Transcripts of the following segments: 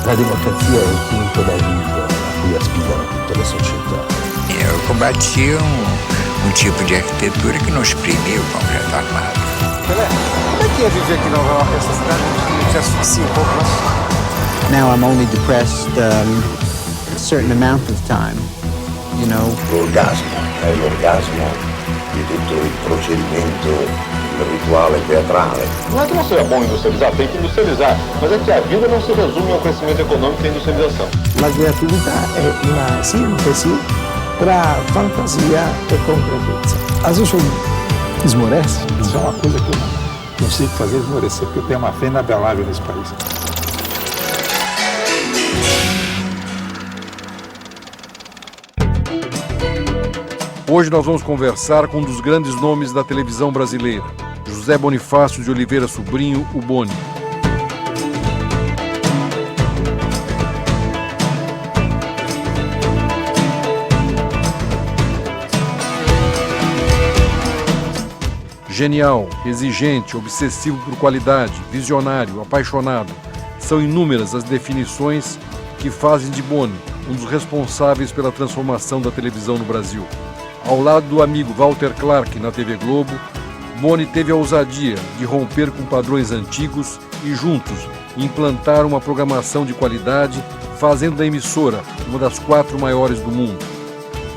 La democrazia è il punto da vita a cui aspirano tutte le società. Eu combatia um tipo de arquitetura que não exprimia o concreto armado. Pelé, como é que é viver aqui na Europa, essa cidade que te asfixia um pouco, né? Now I'm only depressed a certain amount of time, you know. L'orgasmo è l'orgasmo di tutto il procedimento, il rituale teatrale. Não é que não seja bom industrializar, tem que industrializar, mas é que a vida não se resume ao crescimento econômico e à industrialização. La creatività è una sintesi tra fantasia e concretezza. Às vezes eu esmorece, isso é uma coisa que eu não consigo fazer esmorecer, porque eu tenho uma fé inabelável nesse país. Hoje nós vamos conversar com um dos grandes nomes da televisão brasileira, José Bonifácio de Oliveira Sobrinho, o Boni. Genial, exigente, obsessivo por qualidade, visionário, apaixonado. São inúmeras as definições que fazem de Boni um dos responsáveis pela transformação da televisão no Brasil. Ao lado do amigo Walter Clark na TV Globo, Boni teve a ousadia de romper com padrões antigos e juntos implantar uma programação de qualidade, fazendo da emissora uma das 4 maiores do mundo.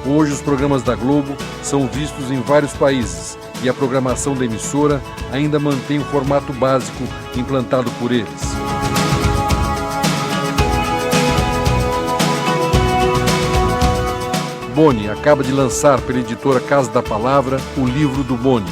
Hoje os programas da Globo são vistos em vários países e a programação da emissora ainda mantém o formato básico implantado por eles. Boni acaba de lançar pela editora Casa da Palavra o livro do Boni.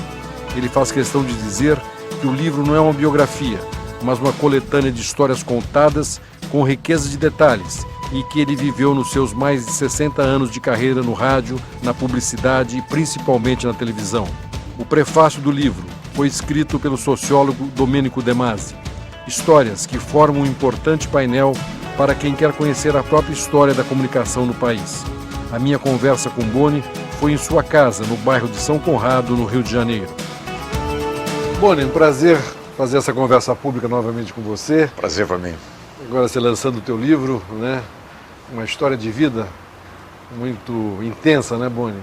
Ele faz questão de dizer que o livro não é uma biografia, mas uma coletânea de histórias contadas com riqueza de detalhes e que ele viveu nos seus mais de 60 anos de carreira no rádio, na publicidade e principalmente na televisão. O prefácio do livro foi escrito pelo sociólogo Domênico De Masi. Histórias que formam um importante painel para quem quer conhecer a própria história da comunicação no país. A minha conversa com Boni foi em sua casa, no bairro de São Conrado, no Rio de Janeiro. Boni, um prazer fazer essa conversa pública novamente com você. Prazer para mim. Agora você lançando o teu livro, né? Uma história de vida muito intensa, né, Boni?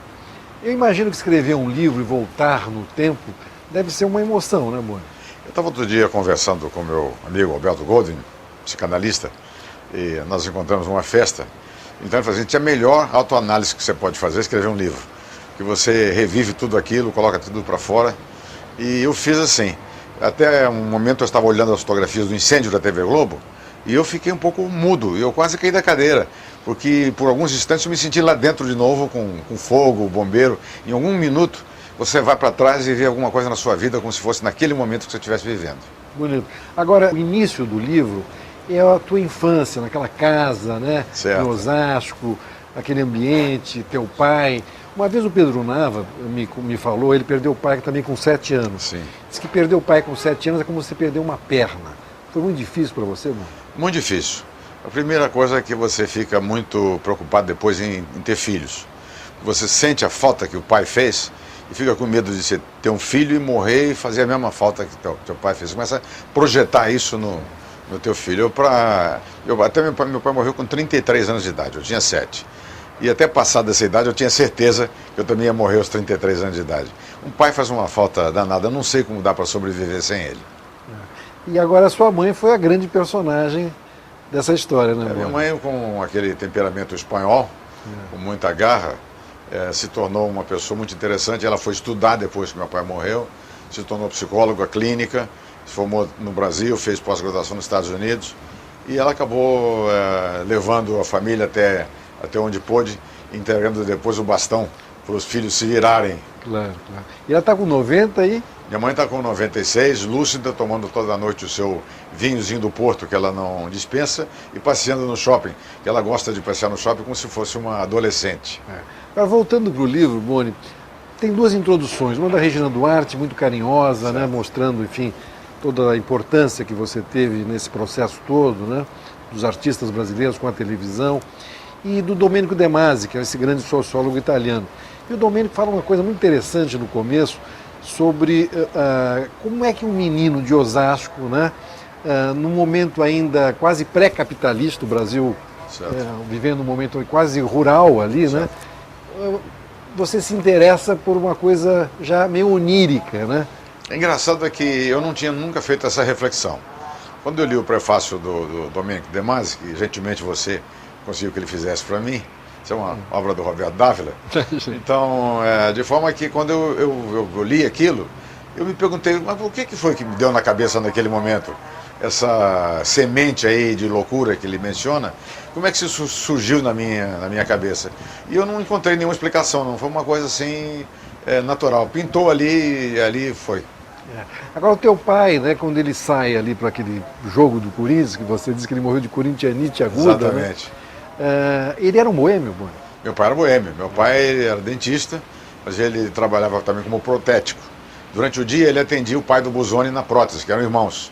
Eu imagino que escrever um livro e voltar no tempo deve ser uma emoção, né, Boni? Eu estava outro dia conversando com meu amigo Alberto Goldin, psicanalista, e nós encontramos numa festa. Então ele falou assim, a melhor autoanálise que você pode fazer é escrever um livro, que você revive tudo aquilo, coloca tudo para fora. E eu fiz assim. Até um momento eu estava olhando as fotografias do incêndio da TV Globo e eu fiquei um pouco mudo, eu quase caí da cadeira, porque por alguns instantes eu me senti lá dentro de novo com fogo, bombeiro. Em algum minuto você vai para trás e vê alguma coisa na sua vida como se fosse naquele momento que você estivesse vivendo. Bonito. Agora, o início do livro é a tua infância, naquela casa, né? Certo. Em Osasco, aquele ambiente, teu pai. Uma vez o Pedro Nava me falou, ele perdeu o pai também com 7 anos. Sim. Diz que perder o pai com 7 anos é como você perder uma perna. Foi muito difícil para você, mano? Muito difícil. A primeira coisa é que você fica muito preocupado depois em ter filhos. Você sente a falta que o pai fez e fica com medo de você ter um filho e morrer e fazer a mesma falta que teu pai fez. Você começa a projetar isso no teu filho. Até meu pai morreu com 33 anos de idade, eu tinha 7. E até passada essa idade eu tinha certeza que eu também ia morrer aos 33 anos de idade. Um pai faz uma falta danada, eu não sei como dá para sobreviver sem ele. E agora a sua mãe foi a grande personagem dessa história, né? Minha mãe, com aquele temperamento espanhol, com muita garra, se tornou uma pessoa muito interessante. Ela foi estudar depois que meu pai morreu, se tornou psicóloga clínica, se formou no Brasil, fez pós-graduação nos Estados Unidos e ela acabou levando a família até onde pôde, entregando depois o bastão para os filhos se virarem. Claro, claro. E ela está com 90 aí? Minha mãe está com 96, lúcida, tomando toda a noite o seu vinhozinho do Porto, que ela não dispensa, e passeando no shopping, que ela gosta de passear no shopping como se fosse uma adolescente. Agora, voltando para o livro, Boni, tem 2 introduções, uma da Regina Duarte, muito carinhosa, né, mostrando, enfim, toda a importância que você teve nesse processo todo, né, dos artistas brasileiros com a televisão, e do Domênico De Masi, que é esse grande sociólogo italiano. E o Domênico fala uma coisa muito interessante no começo sobre como é que um menino de Osasco, né, num momento ainda quase pré-capitalista, o Brasil vivendo um momento quase rural ali, né? Você se interessa por uma coisa já meio onírica, né? É engraçado que eu não tinha nunca feito essa reflexão. Quando eu li o prefácio do Domenico De Masi, que gentilmente você conseguiu que ele fizesse para mim, isso é uma obra do Roberto Dávila, então, de forma que quando eu li aquilo, eu me perguntei, mas o que foi que me deu na cabeça naquele momento? Essa semente aí de loucura que ele menciona, como é que isso surgiu na minha cabeça? E eu não encontrei nenhuma explicação, não, foi uma coisa assim, natural, pintou ali e ali foi. Agora o teu pai, né, quando ele sai ali para aquele jogo do Corinthians, que você disse que ele morreu de corintianite aguda, exatamente, né? Ele era um boêmio, Boni? Meu pai era boêmio, meu pai era dentista, mas ele trabalhava também como protético. Durante o dia ele atendia o pai do Busoni na prótese, que eram irmãos.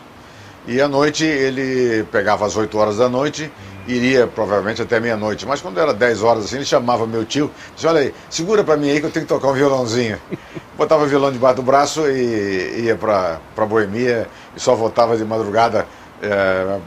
E à noite ele pegava às 8 horas da noite, iria provavelmente até meia-noite. Mas quando era 10 horas assim, ele chamava meu tio, disse, olha aí, segura para mim aí que eu tenho que tocar um violãozinho. Botava o violão debaixo do braço e ia para Boemia e só voltava de madrugada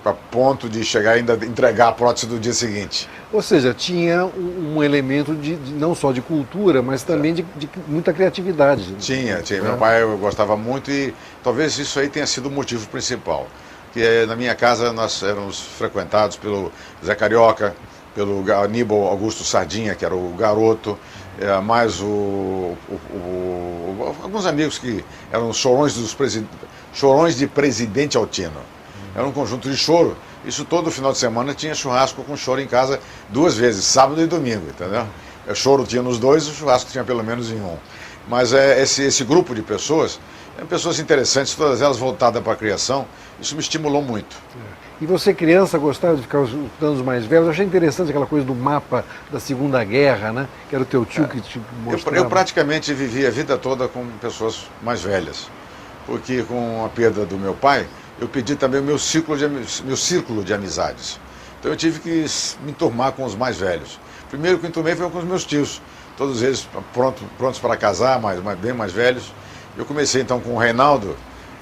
a ponto de chegar ainda entregar a prótese do dia seguinte. Ou seja, tinha um elemento não só de cultura, mas também de muita criatividade. Tinha. Meu pai gostava muito e talvez isso aí tenha sido o motivo principal. Que na minha casa nós éramos frequentados pelo Zé Carioca, pelo Aníbal Augusto Sardinha, que era o garoto, mais alguns amigos que eram chorões de Presidente Altino. Era um conjunto de choro. Isso todo final de semana tinha churrasco com choro em casa 2 vezes, sábado e domingo, entendeu? O choro tinha nos 2, o churrasco tinha pelo menos em 1. Mas esse grupo de pessoas, eram pessoas interessantes, todas elas voltadas para a criação, isso me estimulou muito. E você, criança, gostava de ficar escutando os mais velhos? Eu achei interessante aquela coisa do mapa da Segunda Guerra, né? Que era o teu tio que te mostrava. Eu praticamente vivi a vida toda com pessoas mais velhas, porque com a perda do meu pai, eu pedi também o meu círculo de amizades. Então eu tive que me enturmar com os mais velhos. Primeiro que eu enturmei foi com os meus tios, todos eles prontos para casar, bem mais velhos. Eu comecei então com o Reinaldo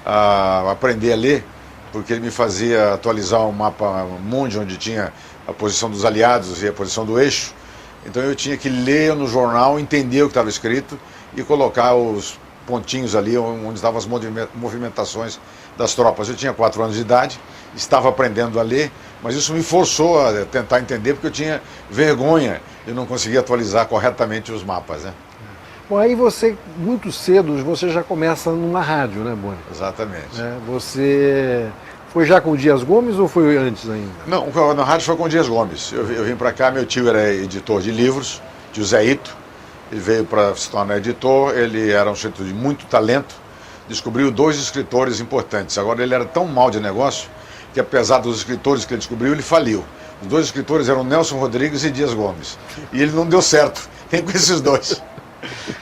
a aprender a ler, porque ele me fazia atualizar um mapa mundi onde tinha a posição dos aliados e a posição do eixo. Então eu tinha que ler no jornal, entender o que estava escrito e colocar os pontinhos ali onde estavam as movimentações das tropas. Eu tinha 4 anos de idade, estava aprendendo a ler, mas isso me forçou a tentar entender, porque eu tinha vergonha de não conseguir atualizar corretamente os mapas, né? Bom, aí você, muito cedo, você já começa numa rádio, né, Boni? Exatamente. Você foi já com o Dias Gomes ou foi antes ainda? Não, na rádio foi com o Dias Gomes. Eu vim para cá, meu tio era editor de livros, tio Zé Ito. Ele veio para se tornar editor, ele era um sujeito de muito talento, descobriu 2 escritores importantes. Agora ele era tão mal de negócio que, apesar dos escritores que ele descobriu, ele faliu. Os 2 escritores eram Nelson Rodrigues e Dias Gomes. E ele não deu certo, nem com esses 2.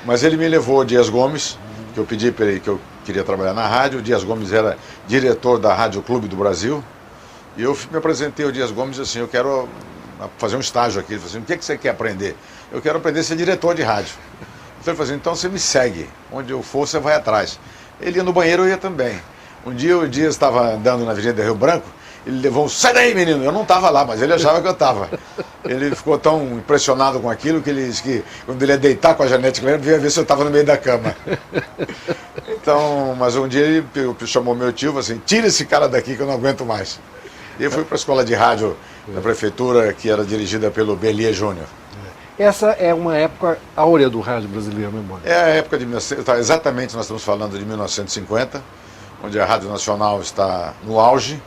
Mas ele me levou ao Dias Gomes, que eu pedi para ele que eu queria trabalhar na rádio. O Dias Gomes era diretor da Rádio Clube do Brasil. E eu me apresentei ao Dias Gomes assim, eu quero fazer um estágio aqui. Ele falou assim, o que você quer aprender? Eu quero aprender a ser diretor de rádio. Então ele falou assim, então você me segue, onde eu for você vai atrás. Ele ia no banheiro, eu ia também. Um dia o Dias estava andando na Avenida Rio Branco, ele levou um, sai daí menino, eu não estava lá, mas ele achava que eu estava. Ele ficou tão impressionado com aquilo que ele disse que quando ele ia deitar com a Janete Claire, ele ia ver se eu estava no meio da cama. Então, mas um dia ele chamou meu tio e falou assim, tira esse cara daqui que eu não aguento mais. E eu fui para a escola de rádio da prefeitura, que era dirigida pelo Belia Júnior. Essa é uma época áurea do rádio brasileiro, né, Boni? É a época de... Exatamente, nós estamos falando de 1950, onde a Rádio Nacional está no auge,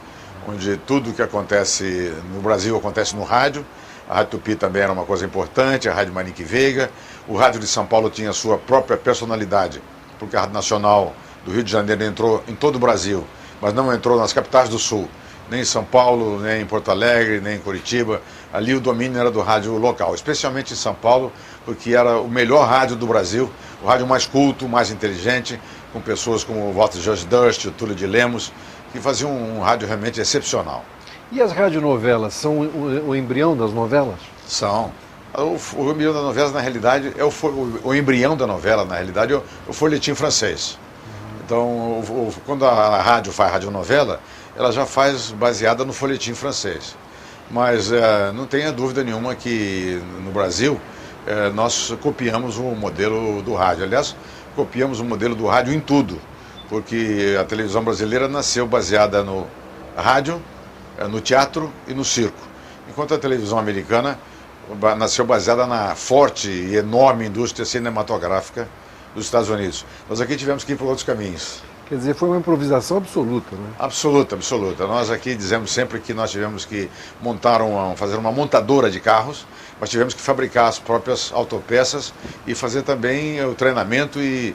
onde tudo que acontece no Brasil acontece no rádio. A Rádio Tupi também era uma coisa importante, a Rádio Manique Veiga. O rádio de São Paulo tinha a sua própria personalidade, porque a Rádio Nacional do Rio de Janeiro entrou em todo o Brasil, mas não entrou nas capitais do Sul, nem em São Paulo, nem em Porto Alegre, nem em Curitiba. Ali o domínio era do rádio local, especialmente em São Paulo, porque era o melhor rádio do Brasil, o rádio mais culto, mais inteligente, com pessoas como o Walter George Durst, o Túlio de Lemos, que faziam um rádio realmente excepcional. E as radionovelas são o embrião das novelas? São. O embrião das novelas, na realidade, o embrião da novela, na realidade, é o folhetim francês. Então, quando a rádio faz radionovela, ela já faz baseada no folhetim francês. Mas não tenha dúvida nenhuma que no Brasil nós copiamos o modelo do rádio. Aliás, copiamos o modelo do rádio em tudo, porque a televisão brasileira nasceu baseada no rádio, no teatro e no circo, enquanto a televisão americana nasceu baseada na forte e enorme indústria cinematográfica dos Estados Unidos. Nós aqui tivemos que ir por outros caminhos. Quer dizer, foi uma improvisação absoluta, né? Absoluta, absoluta. Nós aqui dizemos sempre que nós tivemos que fazer uma montadora de carros, mas tivemos que fabricar as próprias autopeças e fazer também o treinamento e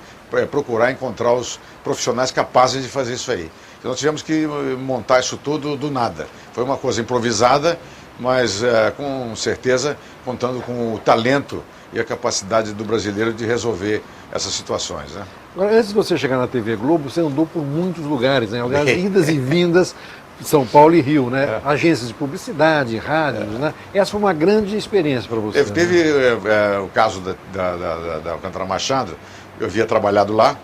procurar encontrar os profissionais capazes de fazer isso aí. Então, nós tivemos que montar isso tudo do nada. Foi uma coisa improvisada, mas com certeza contando com o talento e a capacidade do brasileiro de resolver essas situações, né? Agora, antes de você chegar na TV Globo, você andou por muitos lugares, né? Aliás, idas e vindas de São Paulo e Rio, né? Agências de publicidade, rádios, né? Essa foi uma grande experiência para você. Teve o caso da Alcântara Machado. Eu havia trabalhado lá,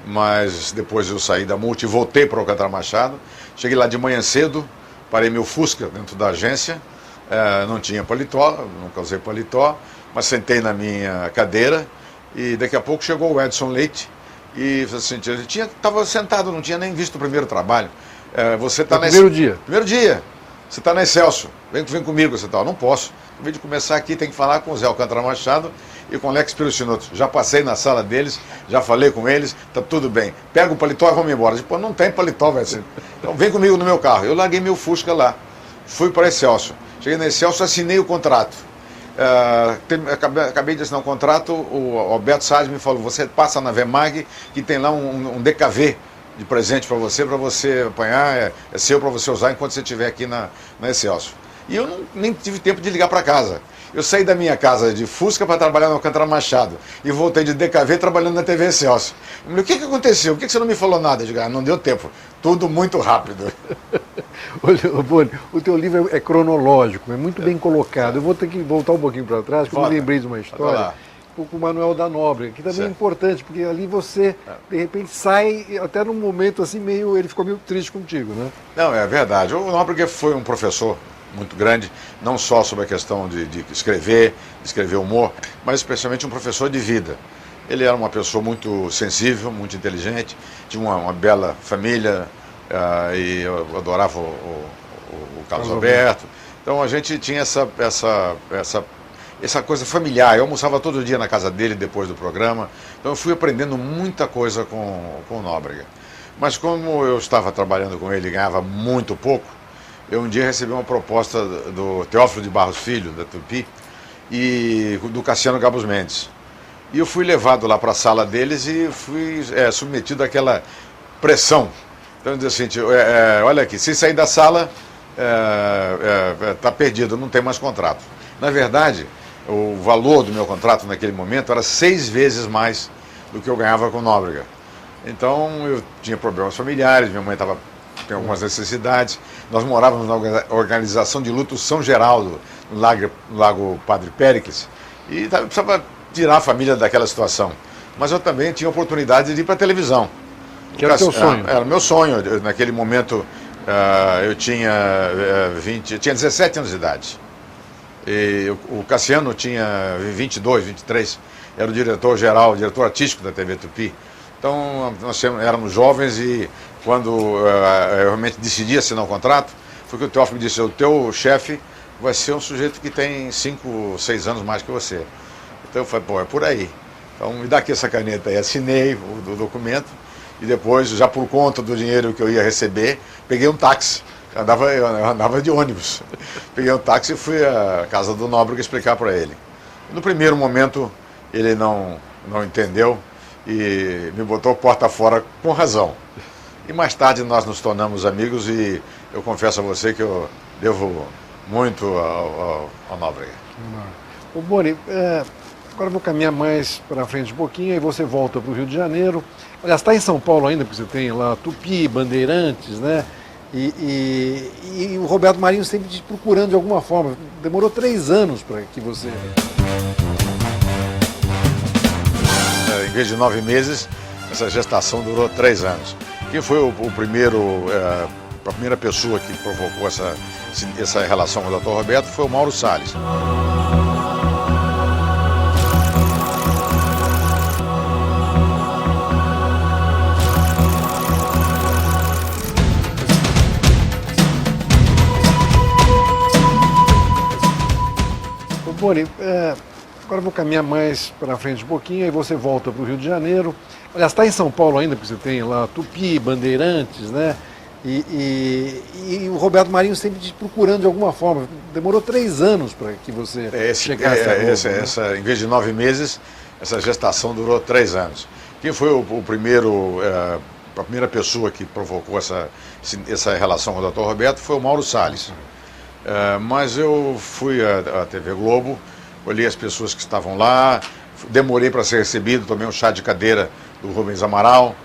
mas depois eu saí da Multi e voltei para o Alcântara Machado. Cheguei lá de manhã cedo, parei meu Fusca dentro da agência, não tinha paletó, nunca usei paletó, mas sentei na minha cadeira e daqui a pouco chegou o Edson Leite e assim, estava sentado, não tinha nem visto o primeiro trabalho. Você está primeiro dia? Primeiro dia. Você está na Excelsior, vem comigo, você tá. Não posso. Em vez de começar aqui, tem que falar com o Zé Alcântara Machado e com o Alex Pirocinoto. Já passei na sala deles, já falei com eles, tá tudo bem. Pega o paletó e vamos embora. Depois não tem paletó, velho. Então vem comigo no meu carro. Eu larguei meu Fusca lá, fui para a Excelsior. Cheguei na Excelsior, assinei o contrato. Acabei de assinar um contrato, o Alberto Salles me falou, você passa na Vemag, que tem lá um DKV de presente para você apanhar, é seu para você usar enquanto você estiver aqui na Excelsior. E eu nem tive tempo de ligar para casa. Eu saí da minha casa de Fusca para trabalhar no Alcântara Machado e voltei de DKV trabalhando na TV Excelsior. Eu falei, o que aconteceu? Por que você não me falou nada? Eu digo, não deu tempo. Tudo muito rápido. Olha, Boni, o teu livro é cronológico, é muito bem colocado. Eu vou ter que voltar um pouquinho para trás, porque eu me lembrei de uma história com o Manuel da Nóbrega, que também é importante, porque ali você, de repente, sai, até num momento assim, ele ficou meio triste contigo, né? Não, é verdade. O Nóbrega foi um professor muito grande, não só sobre a questão de escrever humor, mas especialmente um professor de vida. Ele era uma pessoa muito sensível, muito inteligente, tinha uma bela família, e eu adorava o Carlos Alberto. Então a gente tinha essa coisa familiar. Eu almoçava todo dia na casa dele depois do programa, então eu fui aprendendo muita coisa com o Nóbrega. Mas como eu estava trabalhando com ele e ganhava muito pouco, eu um dia recebi uma proposta do Teófilo de Barros Filho, da Tupi, e do Cassiano Gabos Mendes. E eu fui levado lá para a sala deles e fui submetido àquela pressão. Então, diz assim, olha aqui, se sair da sala, está perdido, não tem mais contrato. Na verdade, o valor do meu contrato naquele momento era 6 vezes mais do que eu ganhava com Nóbrega. Então, eu tinha problemas familiares, minha mãe tem algumas necessidades. Nós morávamos na organização de luto São Geraldo, no Lago Padre Péricles, e precisava tirar a família daquela situação. Mas eu também tinha oportunidade de ir para a televisão. Que era o teu sonho? Era o meu sonho. Naquele momento, eu tinha 17 anos de idade. E o Cassiano tinha 22, 23. Era o diretor artístico da TV Tupi. Então, nós éramos jovens e quando eu realmente decidi assinar um contrato, foi que o Teófilo me disse, o teu chefe vai ser um sujeito que tem 5, 6 anos mais que você. Então eu falei, é por aí. Então me dá aqui essa caneta aí. Assinei o documento e depois, já por conta do dinheiro que eu ia receber, peguei um táxi. Eu andava de ônibus. Peguei um táxi e fui à casa do Nóbrega explicar para ele. No primeiro momento, ele não entendeu e me botou porta fora com razão. E mais tarde nós nos tornamos amigos e eu confesso a você que eu devo muito ao Nóbrega. Ô Boni, agora eu vou caminhar mais para frente um pouquinho, aí você volta para o Rio de Janeiro. Aliás, está em São Paulo ainda, porque você tem lá Tupi, Bandeirantes, né? E o Roberto Marinho sempre te procurando de alguma forma. Demorou 3 anos para que você... Em vez de 9 meses, essa gestação durou 3 anos. Quem foi o primeiro a primeira pessoa que provocou essa relação com o Dr. Roberto foi o Mauro Salles. Boni, agora eu vou caminhar mais para frente um pouquinho, aí você volta para o Rio de Janeiro. Aliás, está em São Paulo ainda, porque você tem lá Tupi, Bandeirantes, né? E o Roberto Marinho sempre te procurando de alguma forma. Demorou 3 anos para que você chegasse a Globo, né? Em vez de 9 meses, essa gestação durou 3 anos. Quem foi o primeiro, a primeira pessoa que provocou essa relação com o Dr. Roberto foi o Mauro Salles. Mas eu fui à TV Globo, olhei as pessoas que estavam lá, demorei para ser recebido, tomei um chá de cadeira do Rubens Amaral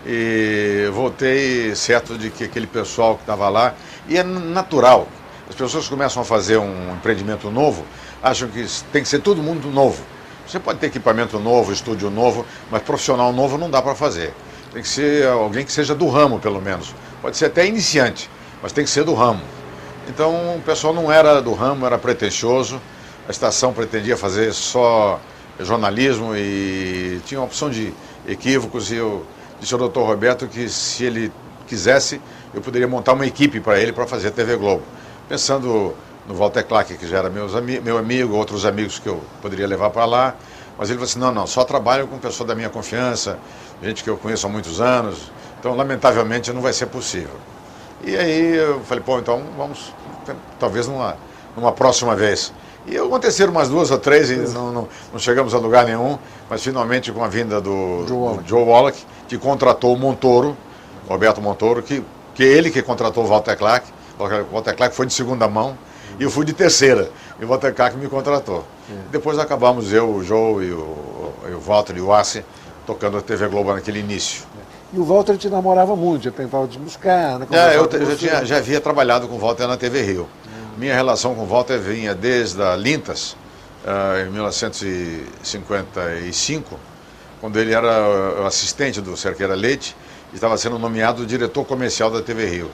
e voltei certo de que aquele pessoal que estava lá, e é natural, as pessoas começam a fazer um empreendimento novo, acham que tem que ser todo mundo novo. Você pode ter equipamento novo, estúdio novo, mas profissional novo não dá para fazer. Tem que ser alguém que seja do ramo, pelo menos. Pode ser até iniciante, mas tem que ser do ramo. Então o pessoal não era do ramo, era pretensioso, a estação pretendia fazer só jornalismo e tinha uma opção de equívocos, e eu disse ao Dr. Roberto que se ele quisesse, eu poderia montar uma equipe para ele para fazer a TV Globo. Pensando no Walter Clark, que já era meu amigo, outros amigos que eu poderia levar para lá, mas ele falou assim, não, só trabalho com pessoa da minha confiança, gente que eu conheço há muitos anos, então lamentavelmente não vai ser possível. E aí eu falei, pô, então vamos, talvez numa próxima vez. E aconteceram umas 2 ou 3 e não chegamos a lugar nenhum, mas finalmente com a vinda do Joe Wallach, que contratou o Montoro, Roberto Montoro, que ele que contratou o Walter Clark. O Walter Clark foi de segunda mão e eu fui de terceira, e o Walter Clark me contratou. Depois acabamos eu, o Joe e o Walter e o Assi tocando a TV Globo naquele início. E o Walter te namorava muito, já tentava te buscar, né? Eu já havia trabalhado com o Walter na TV Rio. Minha relação com o Walter vinha desde a Lintas, em 1955, quando ele era assistente do Cerqueira Leite e estava sendo nomeado diretor comercial da TV Rio.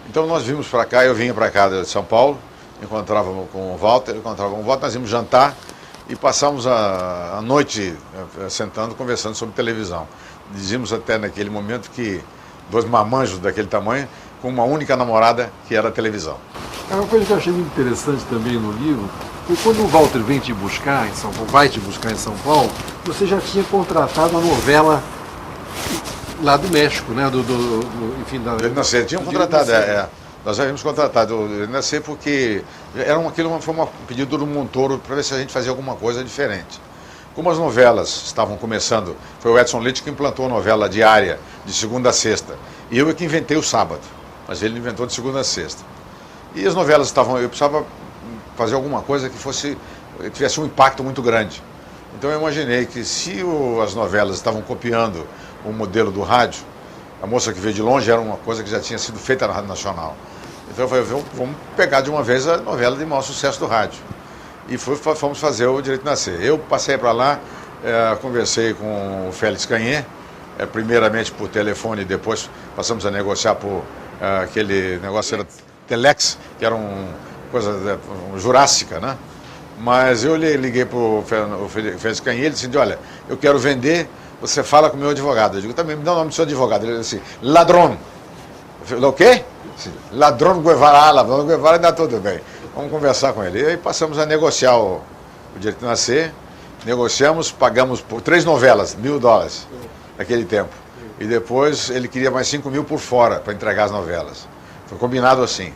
Então nós vimos para cá, eu vinha para cá de São Paulo, encontrávamos com o Walter, nós íamos jantar e passávamos a noite sentando, conversando sobre televisão. Dizíamos até naquele momento que 2 marmanjos daquele tamanho, com uma única namorada, que era a televisão. Uma coisa que eu achei muito interessante também no livro foi quando o Walter vem te buscar em São Paulo, vai te buscar em São Paulo, você já tinha contratado a novela lá do México, né? Enfim, Ele nasceu, tinham contratado, nós já havíamos contratado ele nasceu porque foi um pedido do Montoro para ver se a gente fazia alguma coisa diferente. Como as novelas estavam começando, foi o Edson Leite que implantou a novela diária, de segunda a sexta. E eu é que inventei o sábado, mas ele inventou de segunda a sexta. E as novelas eu precisava fazer alguma coisa que tivesse um impacto muito grande. Então eu imaginei que se as novelas estavam copiando o modelo do rádio, a moça que veio de longe era uma coisa que já tinha sido feita na Rádio Nacional. Então eu falei, vamos pegar de uma vez a novela de maior sucesso do rádio. E fomos fazer o Direito de Nascer. Eu passei para lá, conversei com o Félix Canhê, primeiramente por telefone, depois passamos a negociar por aquele negócio, era Telex, que era uma coisa jurássica, né? Mas eu liguei para o Félix Canhê, ele disse, olha, eu quero vender, você fala com o meu advogado. Eu digo, também me dá o nome do seu advogado. Ele disse, ladrão. Eu falei, o quê? Ladrão Guevara, ladrão Guevara, ainda tudo bem. Vamos conversar com ele. E aí passamos a negociar o Direito de Nascer, negociamos, pagamos por 3 novelas, $1.000 naquele tempo. E depois ele queria mais 5 mil por fora para entregar as novelas. Foi combinado assim.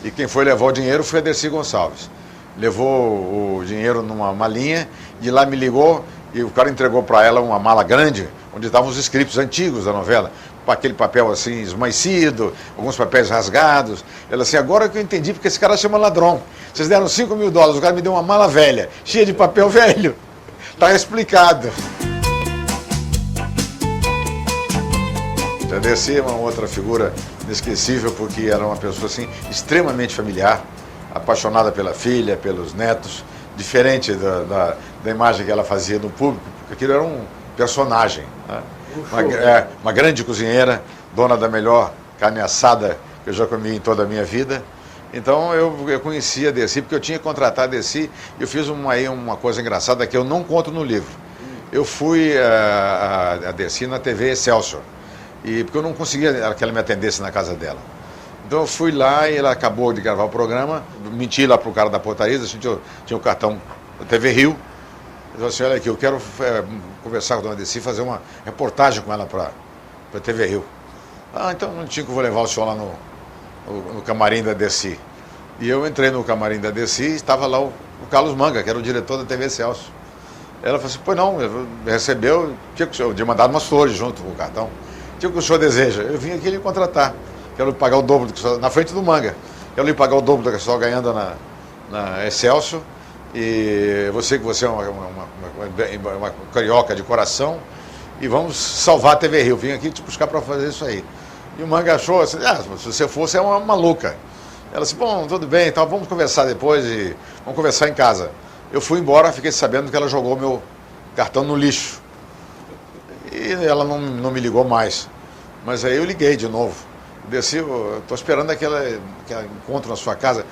E quem foi levar o dinheiro foi a Dercy Gonçalves. Levou o dinheiro numa malinha, de lá me ligou e o cara entregou para ela uma mala grande, onde estavam os scripts antigos da novela, com aquele papel assim esmaecido, alguns papéis rasgados. Ela assim, agora que eu entendi porque esse cara chama ladrão. Vocês deram $5.000, o cara me deu uma mala velha, cheia de papel velho. Está explicado. A Dercy é uma outra figura inesquecível, porque era uma pessoa assim, extremamente familiar, apaixonada pela filha, pelos netos, diferente da imagem que ela fazia no público, porque aquilo era um personagem. Né? Uma grande cozinheira, dona da melhor carne assada que eu já comi em toda a minha vida. Então eu conhecia a Dercy, porque eu tinha contratado a Dercy, e eu fiz uma coisa engraçada que eu não conto no livro. Eu fui a Dercy na TV Excelsior, porque eu não conseguia que ela me atendesse na casa dela. Então eu fui lá e ela acabou de gravar o programa, menti lá para o cara da portaria, a gente tinha o cartão da TV Rio. Eu falei assim, olha aqui, eu quero conversar com a dona Dercy, fazer uma reportagem com ela para a TV Rio. Então não tinha que eu vou levar o senhor lá no camarim da Dercy. E eu entrei no camarim da Dercy e estava lá o Carlos Manga, que era o diretor da TV Celso. Ela falou assim, pois não, recebeu, eu tinha mandado umas flores junto com o cartão. O que o senhor deseja? Eu vim aqui lhe contratar, quero lhe pagar o dobro do que o senhor, na frente do Manga, quero lhe pagar o dobro do que o senhor ganhando na Excelsior, e você é uma carioca de coração, e vamos salvar a TV Rio, vim aqui te buscar para fazer isso aí. E o Manga achou assim, se você fosse é uma maluca. Ela disse, bom, tudo bem, então vamos conversar depois e vamos conversar em casa. Eu fui embora, fiquei sabendo que ela jogou meu cartão no lixo. E ela não me ligou mais. Mas aí eu liguei de novo. Desci, eu estou esperando aquele encontro na sua casa.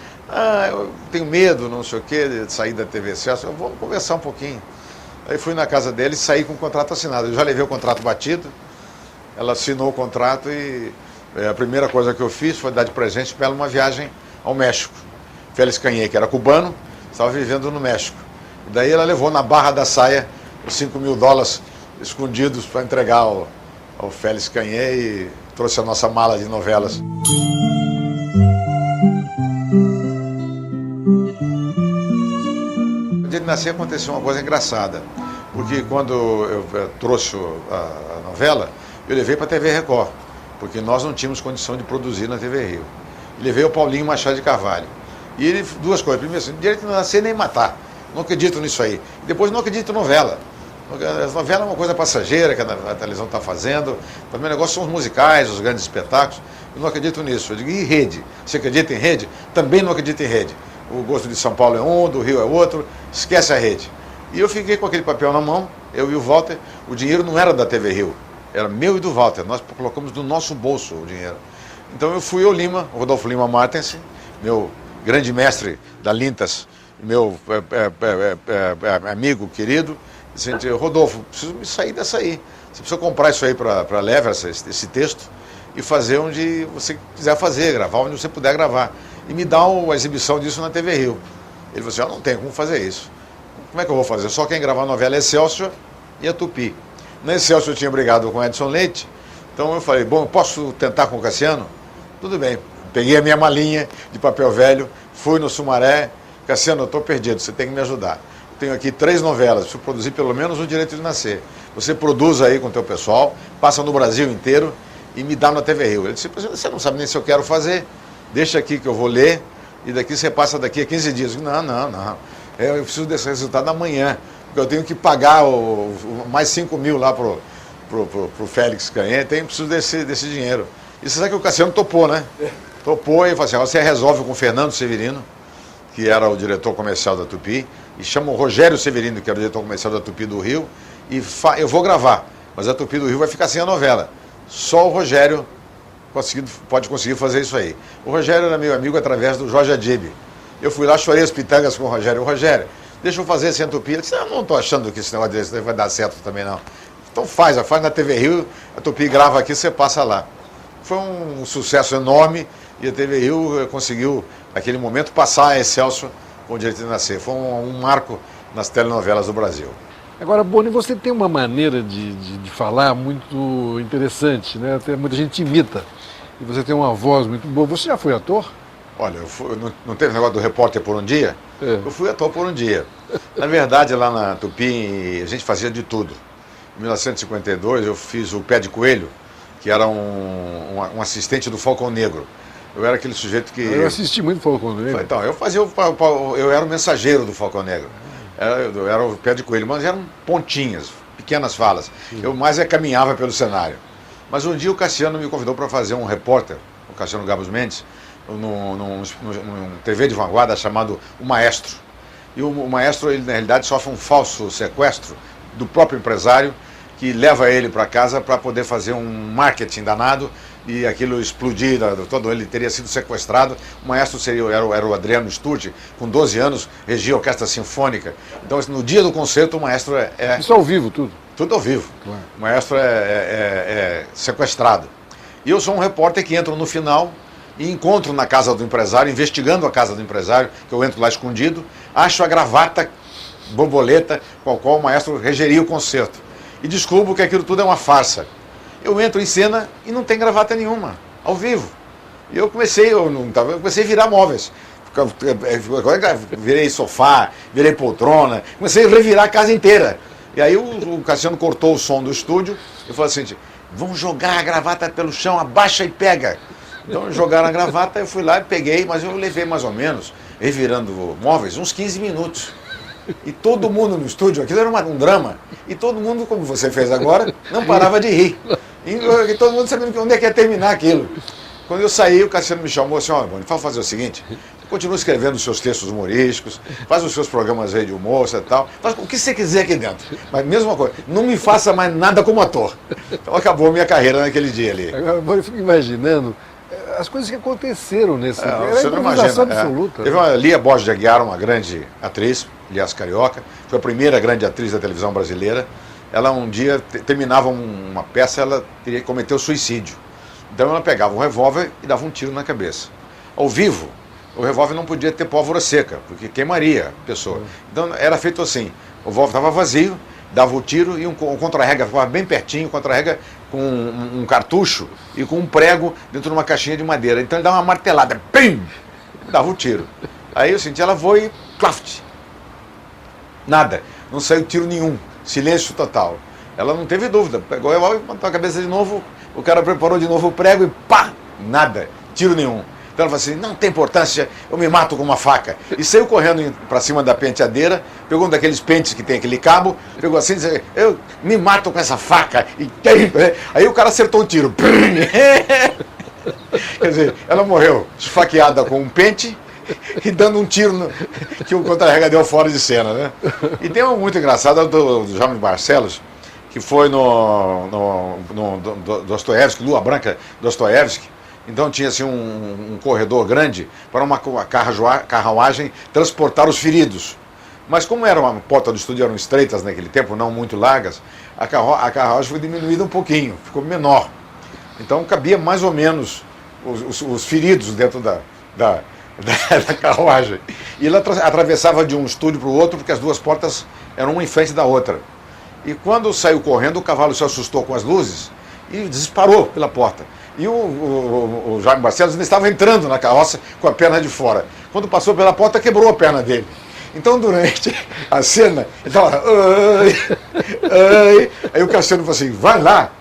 Eu tenho medo, não sei o quê, de sair da TV Celso. Vamos conversar um pouquinho. Aí fui na casa dele e saí com o contrato assinado. Eu já levei o contrato batido. Ela assinou o contrato e a primeira coisa que eu fiz foi dar de presente para ela uma viagem ao México. Félix Canhê, que era cubano, estava vivendo no México. E daí ela levou na barra da saia os $5.000 escondidos para entregar ao Félix Canhê e trouxe a nossa mala de novelas. No dia de nascer aconteceu uma coisa engraçada, porque quando eu trouxe a novela, eu levei para a TV Record, porque nós não tínhamos condição de produzir na TV Rio. Levei o Paulinho Machado de Carvalho. E ele, duas coisas. Primeiro, assim, direito de nascer nem matar. Não acredito nisso aí. E depois, não acredito em novela. A novela é uma coisa passageira que a televisão está fazendo. O meu negócio são os musicais, os grandes espetáculos. Eu não acredito nisso. Eu digo, e rede? Você acredita em rede? Também não acredito em rede. O gosto de São Paulo é um, do Rio é outro. Esquece a rede. E eu fiquei com aquele papel na mão, eu e o Walter. O dinheiro não era da TV Rio. Era meu e do Walter. Nós colocamos do nosso bolso o dinheiro. Então eu fui ao Lima, o Rodolfo Lima Martens, meu grande mestre da Lintas, meu amigo querido, disse, Rodolfo, preciso me sair dessa aí. Você precisa comprar isso aí para Lever, esse texto, e fazer onde você quiser fazer, gravar onde você puder gravar. E me dá uma exibição disso na TV Rio. Ele falou assim, não tem como fazer isso. Como é que eu vou fazer? Só quem gravar a novela é Excelsior e a Tupi. Na Excelsior eu tinha brigado com o Edson Leite, então eu falei, bom, eu posso tentar com o Cassiano? Tudo bem. Peguei a minha malinha de papel velho, fui no Sumaré, Cassiano, eu estou perdido, você tem que me ajudar. Tenho aqui 3 novelas, preciso produzir pelo menos O Direito de Nascer. Você produz aí com o teu pessoal, passa no Brasil inteiro e me dá na TV Rio. Ele disse, você não sabe nem se eu quero fazer, deixa aqui que eu vou ler e daqui você passa daqui a 15 dias. Eu disse, não, eu preciso desse resultado amanhã, porque eu tenho que pagar mais 5.000 lá pro Félix Canhê, preciso desse dinheiro. E você sabe que o Cassiano topou, né? Topou e falou assim, você resolve com o Fernando Severino, que era o diretor comercial da Tupi, e chama o Rogério Severino, que era o diretor comercial da Tupi do Rio, e eu vou gravar, mas a Tupi do Rio vai ficar sem a novela. Só o Rogério pode conseguir fazer isso aí. O Rogério era meu amigo através do Jorge Adib. Eu fui lá, chorei as pitangas com o Rogério. Rogério, deixa eu fazer sem a Tupi. Ele disse, não estou achando que esse negócio desse vai dar certo também não. Então faz na TV Rio, a Tupi grava aqui, você passa lá. Foi um sucesso enorme e a TV Rio conseguiu, naquele momento, passar a Excelsior com O Direito de Nascer. Foi um marco nas telenovelas do Brasil. Agora, Boni, você tem uma maneira de falar muito interessante, né? Até muita gente imita. E você tem uma voz muito boa. Você já foi ator? Olha, não teve negócio do repórter por um dia? É. Eu fui ator por um dia. Na verdade, lá na Tupi, a gente fazia de tudo. Em 1952, eu fiz o Pé de Coelho, que era um assistente do Falcão Negro. Eu era aquele sujeito que... Eu assisti muito Falcão Negro. Então, eu era o mensageiro do Falcão Negro. Eu era o Pé de Coelho, mas eram pontinhas, pequenas falas. Sim. Eu mais caminhava pelo cenário. Mas um dia o Cassiano me convidou para fazer um repórter, o Cassiano Gabos Mendes, num TV de vanguarda chamado O Maestro. E o Maestro, ele na realidade sofre um falso sequestro do próprio empresário que leva ele para casa para poder fazer um marketing danado e aquilo explodir, todo ele teria sido sequestrado. O maestro era o Adriano Sturti, com 12 anos, regia a orquestra sinfônica. Então, no dia do concerto, o maestro Isso ao vivo, tudo? Tudo ao vivo. Claro. O maestro é sequestrado. E eu sou um repórter que entro no final e encontro na casa do empresário, investigando a casa do empresário, que eu entro lá escondido, acho a gravata borboleta com a qual o maestro regeria o concerto. E descubro que aquilo tudo é uma farsa. Eu entro em cena e não tem gravata nenhuma, ao vivo. E eu comecei a virar móveis. Virei sofá, virei poltrona, comecei a revirar a casa inteira. E aí o Cassiano cortou o som do estúdio e falou assim, vamos jogar a gravata pelo chão, abaixa e pega. Então jogaram a gravata, eu fui lá e peguei, mas eu levei mais ou menos, revirando móveis, uns 15 minutos. E todo mundo no estúdio, aquilo era um drama, e todo mundo, como você fez agora, não parava de rir. E todo mundo sabendo onde é que ia terminar aquilo. Quando eu saí, o Cassiano me chamou assim, olha, Boni, vamos fazer o seguinte, continua escrevendo os seus textos humorísticos, faz os seus programas aí de humor e tal, faz o que você quiser aqui dentro. Mas mesma coisa, não me faça mais nada como ator. Então acabou a minha carreira naquele dia ali. Agora, Boni, eu fico imaginando as coisas que aconteceram nesse... Era Você não improvisação imagina. absoluta. Teve uma Lia Borges de Aguiar, uma grande atriz, aliás, carioca, foi a primeira grande atriz da televisão brasileira. Ela um dia terminava uma peça, ela teria que cometer o suicídio. Então ela pegava um revólver e dava um tiro na cabeça. Ao vivo, o revólver não podia ter pólvora seca, porque queimaria a pessoa. Então era feito assim, o revólver estava vazio, dava o tiro e o contra-rega ficava bem pertinho, o contra-rega com um cartucho e com um prego dentro de uma caixinha de madeira. Então ele dava uma martelada, pim, dava o tiro. Aí eu senti, ela voou e claft. Nada, não saiu tiro nenhum, silêncio total. Ela não teve dúvida, pegou o revólver, matou a cabeça de novo, o cara preparou de novo o prego e pá, nada, tiro nenhum. Então ela falou assim, não tem importância, eu me mato com uma faca. E saiu correndo para cima da penteadeira, pegou um daqueles pentes que tem aquele cabo, pegou assim e disse, eu me mato com essa faca. E aí o cara acertou um tiro. Quer dizer, ela morreu esfaqueada com um pente e dando um tiro que o contra-rega deu fora de cena, né? E tem uma muito engraçada do Jaime Barcelos, que foi no Dostoiévski, Lua Branca Dostoiévski. Então tinha assim um corredor grande para uma carruagem transportar os feridos. Mas como era uma porta do estúdio, eram estreitas naquele tempo, não muito largas, a carruagem foi diminuída um pouquinho, ficou menor. Então cabia mais ou menos os feridos dentro da carruagem. E ela atravessava de um estúdio para o outro, porque as duas portas eram uma em frente da outra. E quando saiu correndo, o cavalo se assustou com as luzes e disparou pela porta. E o Jaime Barcelos ainda estava entrando na carroça com a perna de fora. Quando passou pela porta, quebrou a perna dele. Então, durante a cena, ele estava... Aí o Cassiano falou assim, vai lá.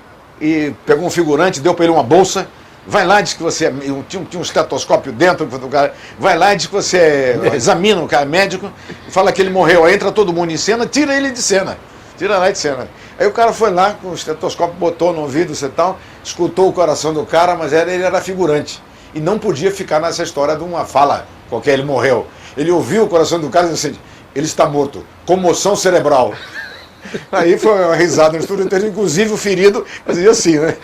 E pegou um figurante, deu para ele uma bolsa. Vai lá, diz que você... Tinha um estetoscópio dentro do cara. Vai lá e diz que você examina o cara médico. Fala que ele morreu. Aí entra todo mundo em cena, tira ele de cena. Tira lá de cena. Aí o cara foi lá com o estetoscópio, botou no ouvido e tal, escutou o coração do cara, mas ele era figurante. E não podia ficar nessa história de uma fala qualquer, ele morreu. Ele ouviu o coração do cara e disse assim, ele está morto, comoção cerebral. Aí foi uma risada no estúdio inteiro, inclusive o ferido fazia assim, né?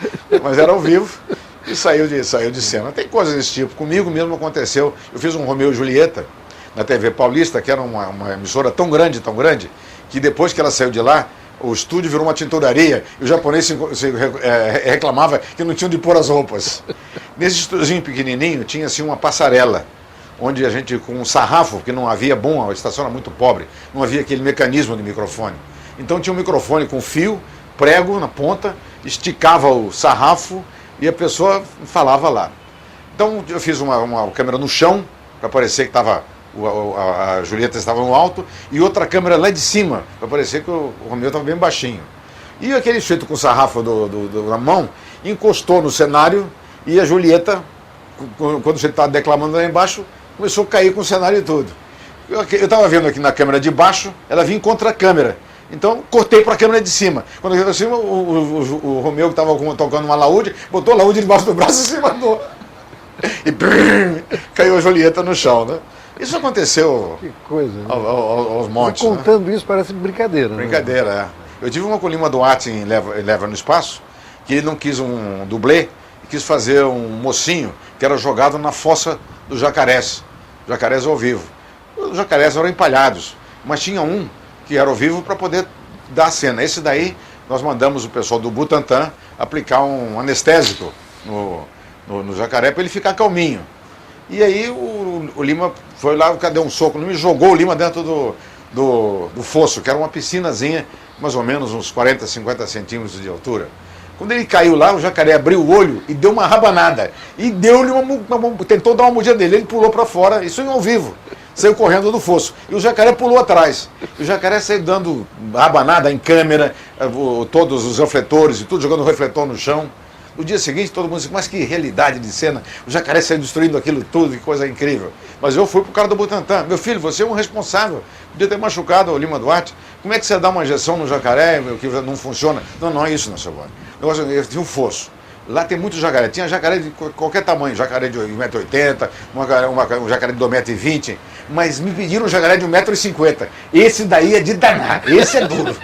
Mas era ao vivo e saiu de cena. Tem coisas desse tipo. Comigo mesmo aconteceu. Eu fiz um Romeu e Julieta na TV Paulista, que era uma emissora tão grande, que depois que ela saiu de lá, o estúdio virou uma tinturaria e o japonês reclamava que não tinham de pôr as roupas. Nesse estúdiozinho pequenininho tinha assim uma passarela, onde a gente com um sarrafo, porque não havia a estação era muito pobre, não havia aquele mecanismo de microfone. Então tinha um microfone com fio, prego na ponta, esticava o sarrafo e a pessoa falava lá. Então eu fiz uma câmera no chão, para parecer que estava... a Julieta estava no alto e outra câmera lá de cima, para parecer que o Romeu estava bem baixinho. E aquele feito com o sarrafo na mão, encostou no cenário e a Julieta, quando você estava declamando lá embaixo, começou a cair com o cenário e tudo. Eu estava vendo aqui na câmera de baixo, ela vinha contra a câmera. Então cortei para a câmera de cima. Quando eu vi para cima, o Romeu, que estava tocando uma laúde, botou a laúde debaixo do braço e se mandou. E caiu a Julieta no chão, né? Isso aconteceu que coisa, né? aos montes. Contando isso parece brincadeira. Brincadeira, né? é. Eu tive uma com o Lima Duarte em Leva no Espaço, que ele não quis um dublê, e quis fazer um mocinho que era jogado na fossa dos jacarés ao vivo. Os jacarés eram empalhados, mas tinha um que era ao vivo para poder dar a cena. Esse daí, nós mandamos o pessoal do Butantan aplicar um anestésico no jacaré para ele ficar calminho. E aí o Lima foi lá, deu um soco no Lima e jogou o Lima dentro do fosso, que era uma piscinazinha, mais ou menos uns 40, 50 centímetros de altura. Quando ele caiu lá, o jacaré abriu o olho e deu uma rabanada. E deu-lhe tentou dar uma mordida dele. Ele pulou para fora, isso ao vivo. Saiu correndo do fosso. E o jacaré pulou atrás. E o jacaré saiu dando rabanada em câmera, todos os refletores e tudo, jogando o refletor no chão. No dia seguinte, todo mundo disse, mas que realidade de cena. O jacaré saiu destruindo aquilo tudo, que coisa incrível. Mas eu fui pro cara do Butantan. Meu filho, você é um responsável. Podia ter machucado o Lima Duarte. Como é que você dá uma injeção no jacaré que não funciona? Não é isso, não, seu Boni. Eu tinha um fosso. Lá tem muito jacaré. Tinha jacaré de qualquer tamanho. Jacaré de 1,80 m, um jacaré de 2,20 m. Mas me pediram um jacaré de 1,50 m. Esse daí é de danar. Esse é duro.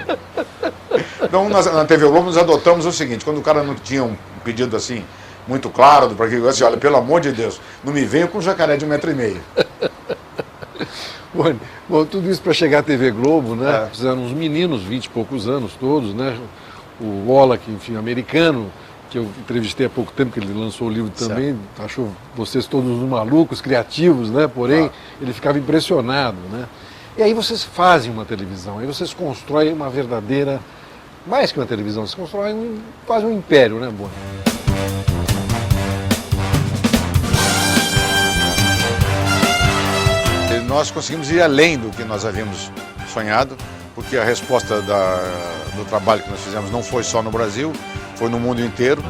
Então, na TV Globo, nós adotamos o seguinte. Quando o cara não tinha um pedido assim, muito claro, para que eu disse, olha, pelo amor de Deus, não me venha com um jacaré de 1,5 m. Bom, tudo isso para chegar à TV Globo, né? Fizeram uns meninos, 20 e poucos anos todos, né? O Wallach, enfim, americano, que eu entrevistei há pouco tempo, que ele lançou o livro também, achou vocês todos uns malucos, criativos, né? Porém, ele ficava impressionado, né? E aí vocês fazem uma televisão, aí vocês constroem uma verdadeira, mais que uma televisão, vocês constroem quase um império, né, Boni? Nós conseguimos ir além do que nós havíamos sonhado, porque a resposta do trabalho que nós fizemos não foi só no Brasil, foi no mundo inteiro.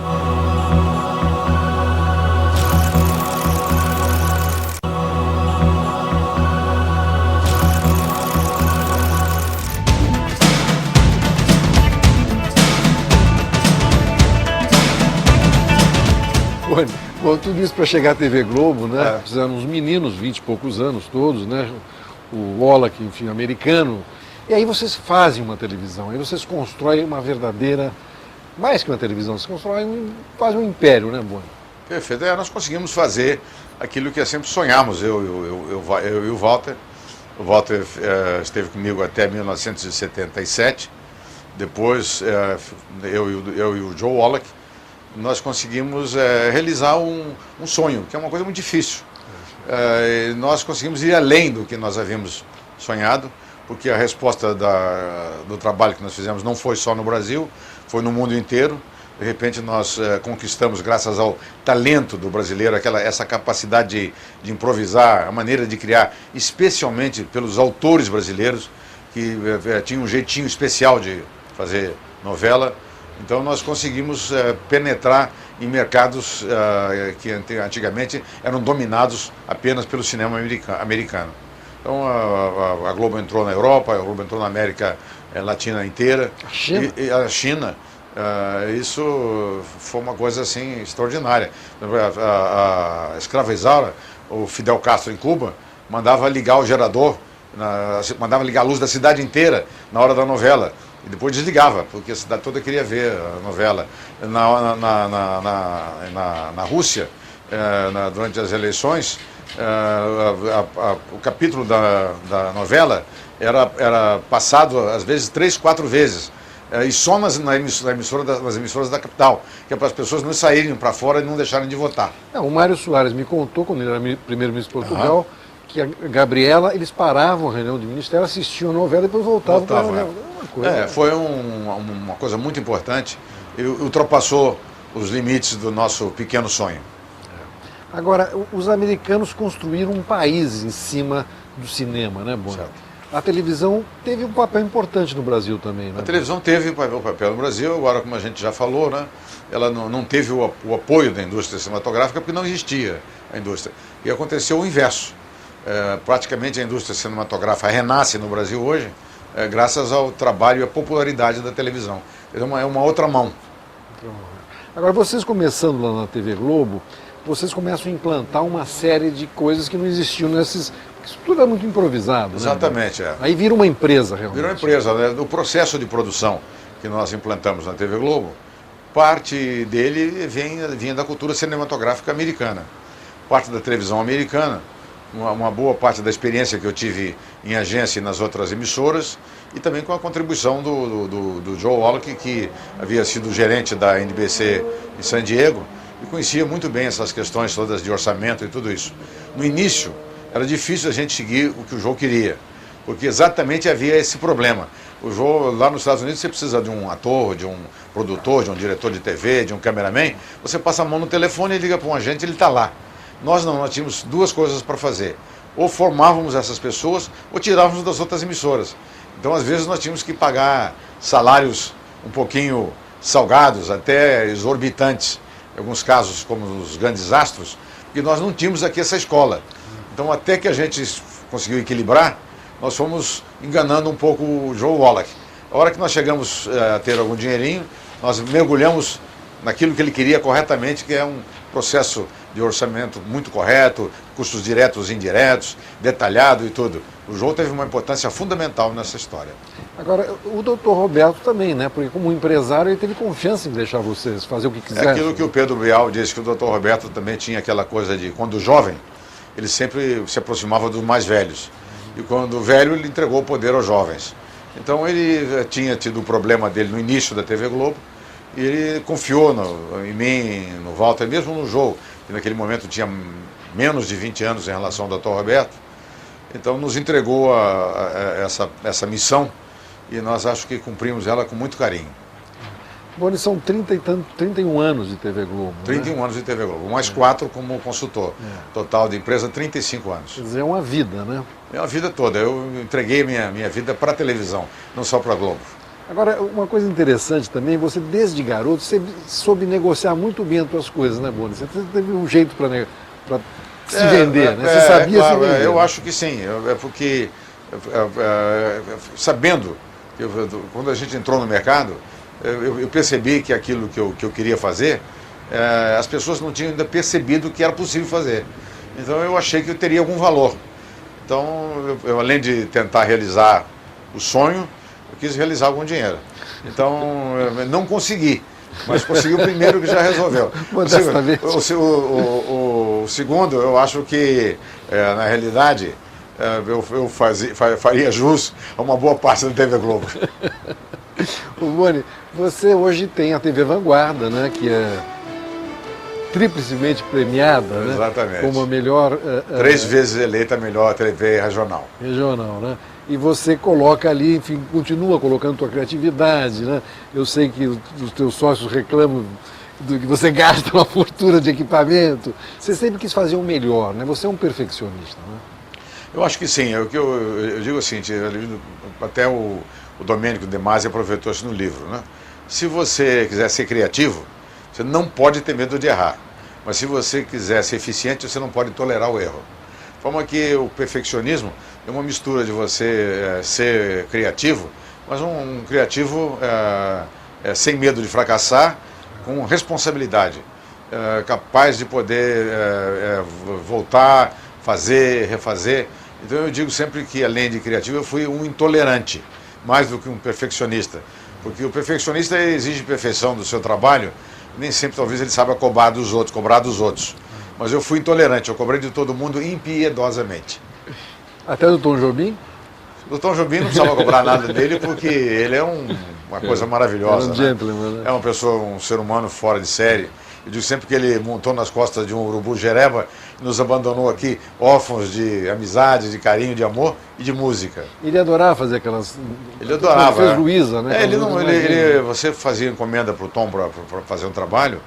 Bom, tudo isso para chegar à TV Globo, né? Fizeram uns meninos, 20 e poucos anos todos, né? O Wallach, enfim, americano. E aí vocês fazem uma televisão, aí vocês constroem uma verdadeira, mais que uma televisão, vocês constroem quase um império, né, Boni? Perfeito. Nós conseguimos fazer aquilo que sempre sonhamos, eu e o Walter. O Walter esteve comigo até 1977. Depois, eu e o Joe Wallach, nós conseguimos realizar um sonho, que é uma coisa muito difícil. Nós conseguimos ir além do que nós havíamos sonhado, porque a resposta do trabalho que nós fizemos não foi só no Brasil, foi no mundo inteiro. De repente nós conquistamos, graças ao talento do brasileiro, essa capacidade de improvisar, a maneira de criar, especialmente pelos autores brasileiros, que tinham um jeitinho especial de fazer novela. Então nós conseguimos penetrar em mercados que antigamente eram dominados apenas pelo cinema americano. Então a Globo entrou na Europa, a Globo entrou na América Latina inteira. A China? E a China, isso foi uma coisa assim extraordinária. A escravizaura, o Fidel Castro em Cuba, mandava ligar o gerador, mandava ligar a luz da cidade inteira na hora da novela. E depois desligava, porque a cidade toda queria ver a novela. Na Rússia, durante as eleições, o capítulo da novela era passado, às vezes, 3, 4 vezes. E só nas emissoras da capital, que é para as pessoas não saírem para fora e não deixarem de votar. O Mário Soares me contou, quando ele era primeiro-ministro de Portugal, que a Gabriela, eles paravam a reunião de ministério, assistiam a novela e depois voltavam para a reunião. Foi uma coisa muito importante e ultrapassou os limites do nosso pequeno sonho. Agora, os americanos construíram um país em cima do cinema, né, Boni? A televisão teve um papel importante no Brasil também, né? A televisão teve um papel no Brasil, agora, como a gente já falou, né, ela não teve o apoio da indústria cinematográfica porque não existia a indústria. E aconteceu o inverso. Praticamente a indústria cinematográfica renasce no Brasil hoje graças ao trabalho e à popularidade da televisão. É uma outra mão. Agora, vocês começando lá na TV Globo, vocês começam a implantar uma série de coisas que não existiam Isso tudo é muito improvisado, Exatamente, né? Aí vira uma empresa, realmente. Virou uma empresa, né? O processo de produção que nós implantamos na TV Globo, parte dele vinha da cultura cinematográfica americana. Parte da televisão americana, uma boa parte da experiência que eu tive em agência e nas outras emissoras, e também com a contribuição do Joe Wallach, que havia sido gerente da NBC em San Diego, e conhecia muito bem essas questões todas de orçamento e tudo isso. No início, era difícil a gente seguir o que o Joe queria, porque exatamente havia esse problema. O Joe, lá nos Estados Unidos, você precisa de um ator, de um produtor, de um diretor de TV, de um cameraman, você passa a mão no telefone e liga para um agente, ele está lá. Nós não, nós tínhamos duas coisas para fazer. Ou formávamos essas pessoas, ou tirávamos das outras emissoras. Então, às vezes, nós tínhamos que pagar salários um pouquinho salgados, até exorbitantes, em alguns casos, como os grandes astros, porque nós não tínhamos aqui essa escola. Então, até que a gente conseguiu equilibrar, nós fomos enganando um pouco o Joe Wallach. A hora que nós chegamos a ter algum dinheirinho, nós mergulhamos naquilo que ele queria corretamente, que é um processo de orçamento muito correto, custos diretos e indiretos, detalhado e tudo. O Joe teve uma importância fundamental nessa história. Agora, o doutor Roberto também, né? Porque como empresário ele teve confiança em deixar vocês fazer o que quiserem. É aquilo que o Pedro Bial disse, que o doutor Roberto também tinha aquela coisa de, quando jovem, ele sempre se aproximava dos mais velhos. E quando velho, ele entregou o poder aos jovens. Então ele tinha tido o problema dele no início da TV Globo, e ele confiou em mim, no Walter, mesmo no Joe, que naquele momento tinha menos de 20 anos em relação ao Dr. Roberto. Então nos entregou essa missão, e nós acho que cumprimos ela com muito carinho. Boni, são 31 anos de TV Globo. 31 anos de TV Globo, mais 4 como consultor. Total de empresa, 35 anos. Quer dizer, é uma vida, né? É uma vida toda. Eu entreguei minha vida para a televisão, não só para a Globo. Agora, uma coisa interessante também, você desde garoto, você soube negociar muito bem as suas coisas, né, Boni? Você teve um jeito para se vender, né? Você sabia claro, se vender. Eu acho que sim, é porque, sabendo, quando a gente entrou no mercado, eu percebi que aquilo que eu queria fazer, as pessoas não tinham ainda percebido que era possível fazer. Então eu achei que eu teria algum valor. Então, eu além de tentar realizar o sonho, eu quis realizar algum dinheiro. Então, eu não consegui, mas consegui o primeiro que já resolveu. O segundo, eu acho que, na realidade, eu faria jus a uma boa parte da TV Globo. O Boni, você hoje tem a TV Vanguarda, né, que é triplicemente premiada, exatamente, né, como a melhor... 3 vezes eleita a melhor TV regional. Regional, né? E você coloca ali, enfim, continua colocando tua criatividade, né? Eu sei que os teus sócios reclamam do que você gasta uma fortuna de equipamento. Você sempre quis fazer o melhor, né? Você é um perfeccionista, né? Eu acho que sim. Eu digo assim, até o Domênico De Masi aproveitou isso no livro, né? Se você quiser ser criativo, você não pode ter medo de errar. Mas se você quiser ser eficiente, você não pode tolerar o erro. De forma que o perfeccionismo é uma mistura de você ser criativo, mas um criativo sem medo de fracassar, com responsabilidade, capaz de poder voltar, fazer, refazer. Então eu digo sempre que, além de criativo, eu fui um intolerante, mais do que um perfeccionista. Porque o perfeccionista exige perfeição do seu trabalho, nem sempre talvez ele saiba cobrar dos outros. Mas eu fui intolerante, eu cobrei de todo mundo impiedosamente. Até do Tom Jobim? Do Tom Jobim não precisava cobrar nada dele, porque ele é uma coisa maravilhosa. É um gentleman, né? É uma pessoa, um ser humano fora de série. Eu digo sempre que ele montou nas costas de um urubu jereba e nos abandonou aqui órfãos de amizade, de carinho, de amor e de música. Ele adorava fazer aquelas... Ele adorava. Ele fez Luísa, né? Você fazia encomenda para o Tom para fazer um trabalho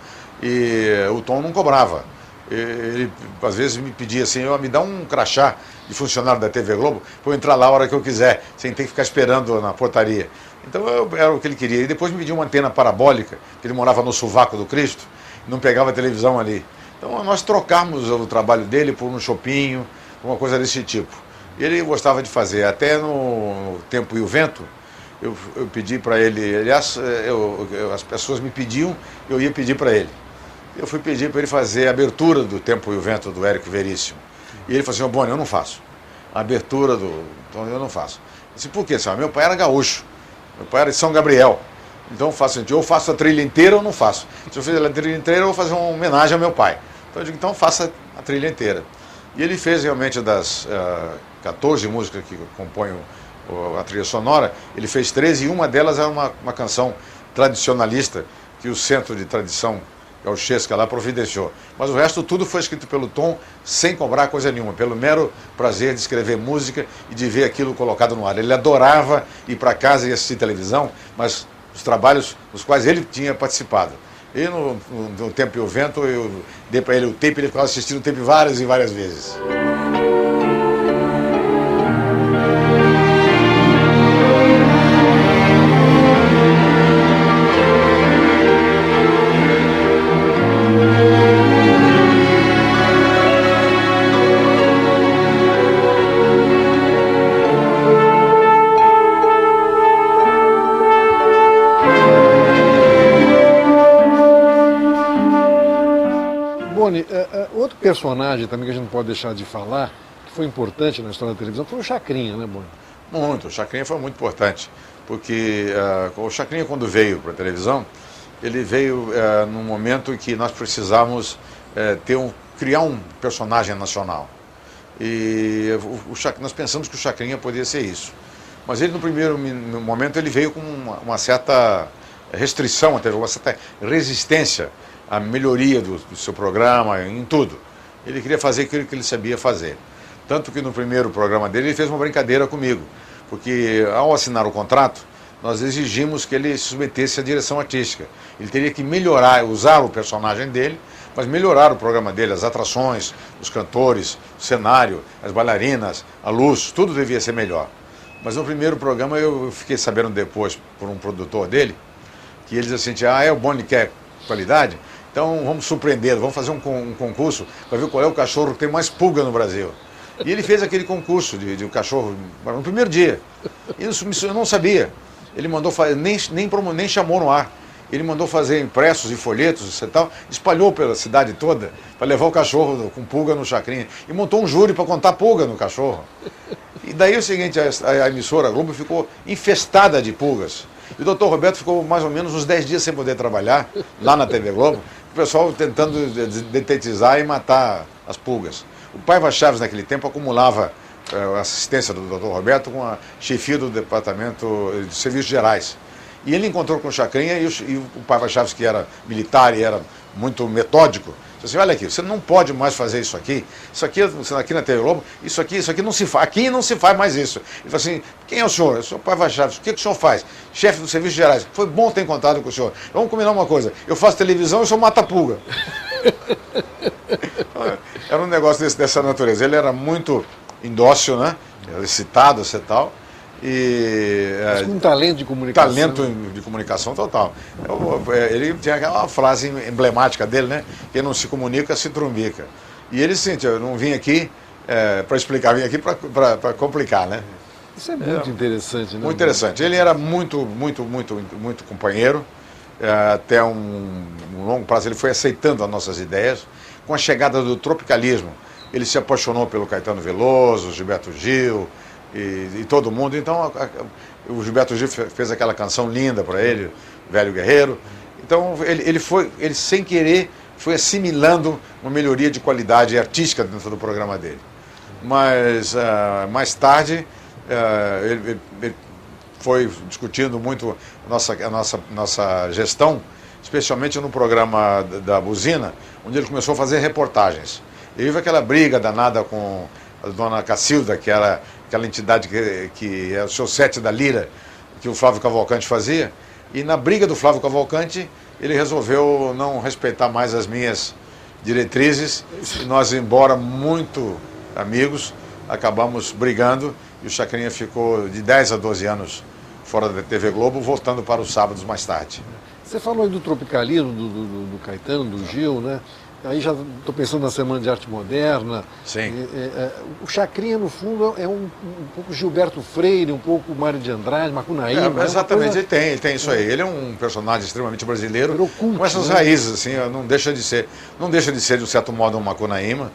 e o Tom não cobrava. Ele às vezes me pedia assim, me dá um crachá de funcionário da TV Globo para eu entrar lá a hora que eu quiser, sem ter que ficar esperando na portaria. Então era o que ele queria. E depois me pediu uma antena parabólica, que ele morava no Sovaco do Cristo, não pegava a televisão ali. Então nós trocamos o trabalho dele por um shopinho, uma coisa desse tipo. E ele gostava de fazer. Até no Tempo e o Vento, eu pedi para ele, aliás, as pessoas me pediam, eu ia pedir para ele. Eu fui pedir para ele fazer a abertura do Tempo e o Vento do Érico Veríssimo. E ele falou assim, Boni, eu não faço. a abertura do... Então eu não faço. Eu disse, por quê, senhor? Meu pai era gaúcho, meu pai era de São Gabriel. Então eu faço, ou faço a trilha inteira ou não faço. Se eu fizer a trilha inteira, eu vou fazer uma homenagem ao meu pai. Então eu digo, então faça a trilha inteira. E ele fez realmente das 14 músicas que compõem a trilha sonora, ele fez 13 e uma delas era uma canção tradicionalista que o Centro de Tradição Gauchesca lá providenciou. Mas o resto tudo foi escrito pelo Tom sem cobrar coisa nenhuma, pelo mero prazer de escrever música e de ver aquilo colocado no ar. Ele adorava ir para casa e assistir televisão, mas os trabalhos nos quais ele tinha participado. E no Tempo e o Vento, eu dei para ele o tape, ele ficava assistindo o tape várias e várias vezes. Boni, outro personagem também que a gente não pode deixar de falar, que foi importante na história da televisão, foi o Chacrinha, né, Boni? Muito, o Chacrinha foi muito importante, porque o Chacrinha, quando veio para a televisão, ele veio num momento em que nós precisávamos criar um personagem nacional. E nós pensamos que o Chacrinha poderia ser isso. Mas ele, no primeiro momento, ele veio com uma certa restrição, teve uma certa resistência à melhoria do seu programa, em tudo. Ele queria fazer aquilo que ele sabia fazer. Tanto que no primeiro programa dele, ele fez uma brincadeira comigo, porque ao assinar o contrato, nós exigimos que ele se submetesse à direção artística. Ele teria que melhorar, usar o personagem dele, mas melhorar o programa dele, as atrações, os cantores, o cenário, as bailarinas, a luz, tudo devia ser melhor. Mas no primeiro programa eu fiquei sabendo depois, por um produtor dele, que ele disse assim, o Boni quer qualidade, então vamos surpreender, vamos fazer um concurso para ver qual é o cachorro que tem mais pulga no Brasil. E ele fez aquele concurso de cachorro no primeiro dia. Isso eu não sabia. Ele mandou fazer, nem chamou no ar. Ele mandou fazer impressos e folhetos e tal, espalhou pela cidade toda para levar o cachorro com pulga no Chacrinha. E montou um júri para contar pulga no cachorro. E daí o seguinte, a emissora Globo ficou infestada de pulgas. E o doutor Roberto ficou mais ou menos uns 10 dias sem poder trabalhar, lá na TV Globo, o pessoal tentando detetizar e matar as pulgas. O Paiva Chaves, naquele tempo, acumulava a assistência do doutor Roberto com a chefia do Departamento de Serviços Gerais. E ele encontrou com o Chacrinha e o Paiva Chaves, que era militar e era muito metódico, disse assim, olha aqui, você não pode mais fazer isso aqui aqui na TV Globo, isso aqui não se faz, aqui não se faz mais isso. Ele falou assim, quem é o senhor? Eu sou o Paiva Chaves, o que o senhor faz? Chefe dos Serviços Gerais. Foi bom ter encontrado com o senhor. Vamos combinar uma coisa, eu faço televisão e o senhor mata pulga. Era um negócio dessa natureza. Ele era muito indócil, né? Excitado, e tal. Mas com um talento de comunicação. Talento de comunicação total. Ele tinha aquela frase emblemática dele, né? Quem não se comunica, se trumbica. E ele sentia, eu não vim aqui para explicar, vim aqui para complicar, né? Isso é muito interessante, né? Muito interessante. Ele era muito companheiro. Até um longo prazo ele foi aceitando as nossas ideias. Com a chegada do tropicalismo, ele se apaixonou pelo Caetano Veloso, Gilberto Gil e todo mundo. Então o Gilberto Gil fez aquela canção linda para ele, Velho Guerreiro. Então ele sem querer foi assimilando uma melhoria de qualidade artística dentro do programa dele. Mas mais tarde ele foi discutindo muito a nossa gestão, especialmente no programa da Buzina, onde ele começou a fazer reportagens. E houve aquela briga danada com a dona Cacilda, que era aquela entidade que é o seu sete da Lira, que o Flávio Cavalcante fazia. E na briga do Flávio Cavalcante, ele resolveu não respeitar mais as minhas diretrizes. E nós, embora muito amigos, acabamos brigando. E o Chacrinha ficou de 10 a 12 anos fora da TV Globo, voltando para os sábados mais tarde. Você falou aí do tropicalismo, do Caetano, do Gil, né? Aí já estou pensando na Semana de Arte Moderna. Sim. O Chacrinha, no fundo, é um pouco Gilberto Freire, um pouco Mário de Andrade, Macunaíma. Exatamente, ele tem isso aí. Ele é um personagem extremamente brasileiro, com essas raízes, assim, não deixa de ser, de um certo modo, um Macunaíma.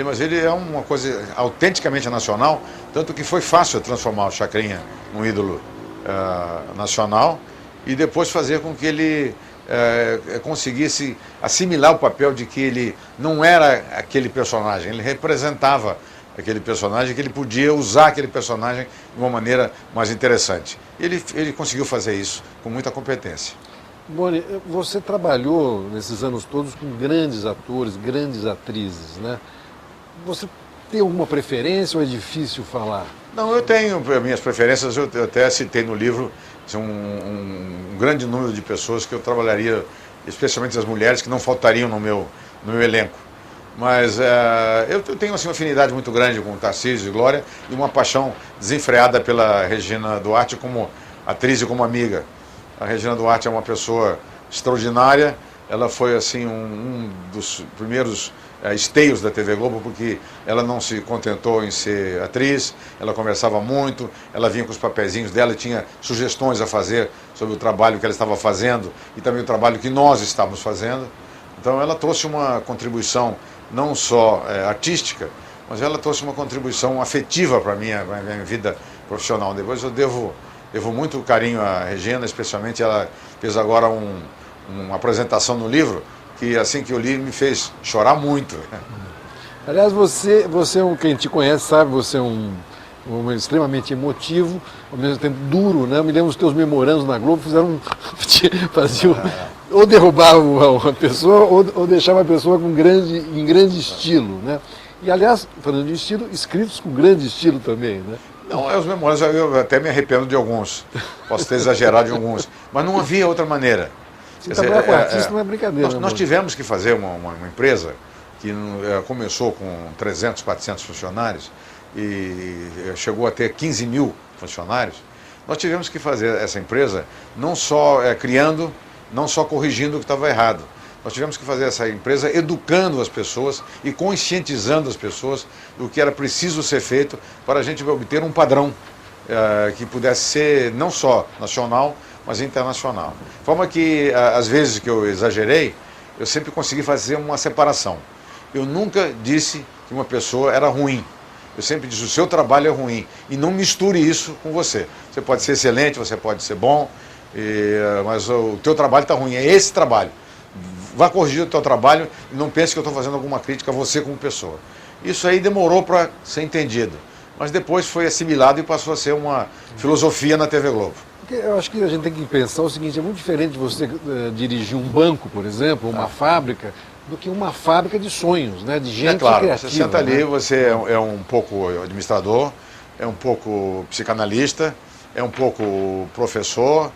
Mas ele é uma coisa autenticamente nacional, tanto que foi fácil transformar o Chacrinha num ídolo nacional e depois fazer com que ele conseguisse assimilar o papel de que ele não era aquele personagem, ele representava aquele personagem, que ele podia usar aquele personagem de uma maneira mais interessante. Ele conseguiu fazer isso com muita competência. Boni, você trabalhou nesses anos todos com grandes atores, grandes atrizes, né? Você tem alguma preferência ou é difícil falar? Não, eu tenho minhas preferências, eu até citei no livro um grande número de pessoas que eu trabalharia, especialmente as mulheres, que não faltariam no meu elenco. Mas eu tenho assim, uma afinidade muito grande com Tarcísio e Glória e uma paixão desenfreada pela Regina Duarte como atriz e como amiga. A Regina Duarte é uma pessoa extraordinária, ela foi assim um dos primeiros esteios da TV Globo, porque ela não se contentou em ser atriz, ela conversava muito, ela vinha com os papeizinhos dela e tinha sugestões a fazer sobre o trabalho que ela estava fazendo e também o trabalho que nós estávamos fazendo. Então ela trouxe uma contribuição não só artística, mas ela trouxe uma contribuição afetiva para a minha vida profissional. Depois eu devo muito carinho à Regina, especialmente ela fez agora uma apresentação no livro, que assim que eu li me fez chorar muito. Aliás, você quem te conhece sabe, você é um extremamente emotivo, ao mesmo tempo duro, né? Eu me lembro dos teus memorandos na Globo, faziam ou derrubavam uma pessoa ou deixavam a pessoa em grande estilo, né? E aliás, falando de estilo, escritos com grande estilo também, né? Não, os memorandos eu até me arrependo de alguns, posso ter exagerado de alguns, mas não havia outra maneira. Você trabalhar com artista não é brincadeira. Nós tivemos que fazer uma empresa que começou com 300, 400 funcionários e chegou a ter 15 mil funcionários. Nós tivemos que fazer essa empresa não só criando, não só corrigindo o que estava errado. Nós tivemos que fazer essa empresa educando as pessoas e conscientizando as pessoas do que era preciso ser feito para a gente obter um padrão que pudesse ser não só nacional, mas internacional. De forma que, às vezes que eu exagerei, eu sempre consegui fazer uma separação. Eu nunca disse que uma pessoa era ruim. Eu sempre disse, o seu trabalho é ruim. E não misture isso com você. Você pode ser excelente, você pode ser bom, mas o teu trabalho está ruim. É esse trabalho. Vá corrigir o teu trabalho e não pense que eu estou fazendo alguma crítica a você como pessoa. Isso aí demorou para ser entendido. Mas depois foi assimilado e passou a ser uma filosofia na TV Globo. Eu acho que a gente tem que pensar o seguinte, é muito diferente de você dirigir um banco, por exemplo, uma fábrica, do que uma fábrica de sonhos, né? De gente criativa. Você senta ali, você é um pouco administrador, é um pouco psicanalista, é um pouco professor,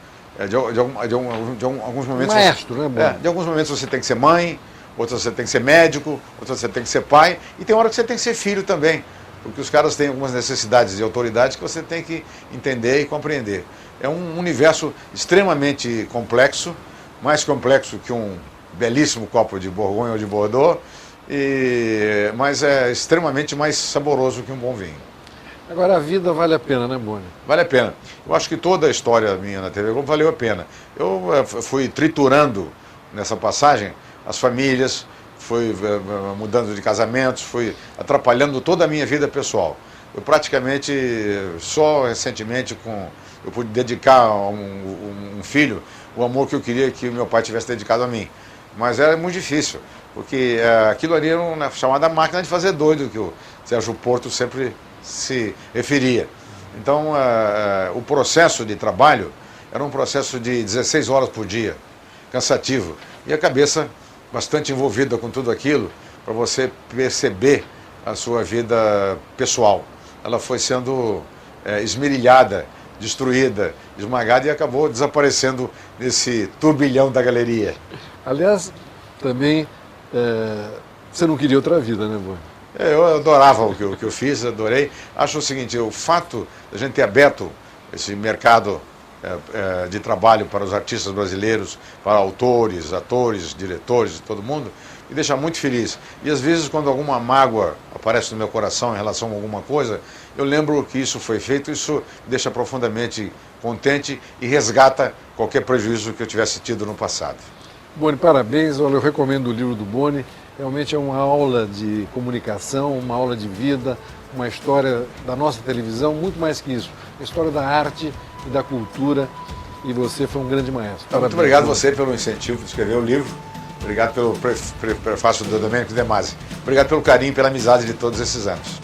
de alguns momentos... Maestro, né? De alguns momentos você tem que ser mãe, outros você tem que ser médico, outros você tem que ser pai, e tem hora que você tem que ser filho também, porque os caras têm algumas necessidades de autoridade que você tem que entender e compreender. É um universo extremamente complexo, mais complexo que um belíssimo copo de Borgonha ou de Bordeaux, mas é extremamente mais saboroso que um bom vinho. Agora a vida vale a pena, né, Boni? Vale a pena. Eu acho que toda a história minha na TV Globo valeu a pena. Eu fui triturando nessa passagem as famílias, fui mudando de casamentos, fui atrapalhando toda a minha vida pessoal. Eu praticamente, só recentemente, eu pude dedicar a um filho o amor que eu queria que o meu pai tivesse dedicado a mim. Mas era muito difícil, porque aquilo ali era uma chamada máquina de fazer doido, que o Sérgio Porto sempre se referia. Então, o processo de trabalho era um processo de 16 horas por dia, cansativo. E a cabeça bastante envolvida com tudo aquilo, para você perceber a sua vida pessoal. Ela foi sendo esmerilhada, destruída, esmagada e acabou desaparecendo nesse turbilhão da galeria. Aliás, também, você não queria outra vida, né, Boni? Eu adorava o que eu fiz, adorei. Acho o seguinte, o fato de a gente ter aberto esse mercado de trabalho para os artistas brasileiros, para autores, atores, diretores, todo mundo, me deixa muito feliz. E às vezes, quando alguma mágoa aparece no meu coração em relação a alguma coisa, eu lembro que isso foi feito, isso me deixa profundamente contente e resgata qualquer prejuízo que eu tivesse tido no passado. Boni, parabéns. Olha, eu recomendo o livro do Boni. Realmente é uma aula de comunicação, uma aula de vida, uma história da nossa televisão, muito mais que isso. A história da arte e da cultura, e você foi um grande maestro. Muito obrigado a você pelo incentivo de escrever o livro. Obrigado pelo prefácio do Domênico De Masi. Obrigado pelo carinho e pela amizade de todos esses anos.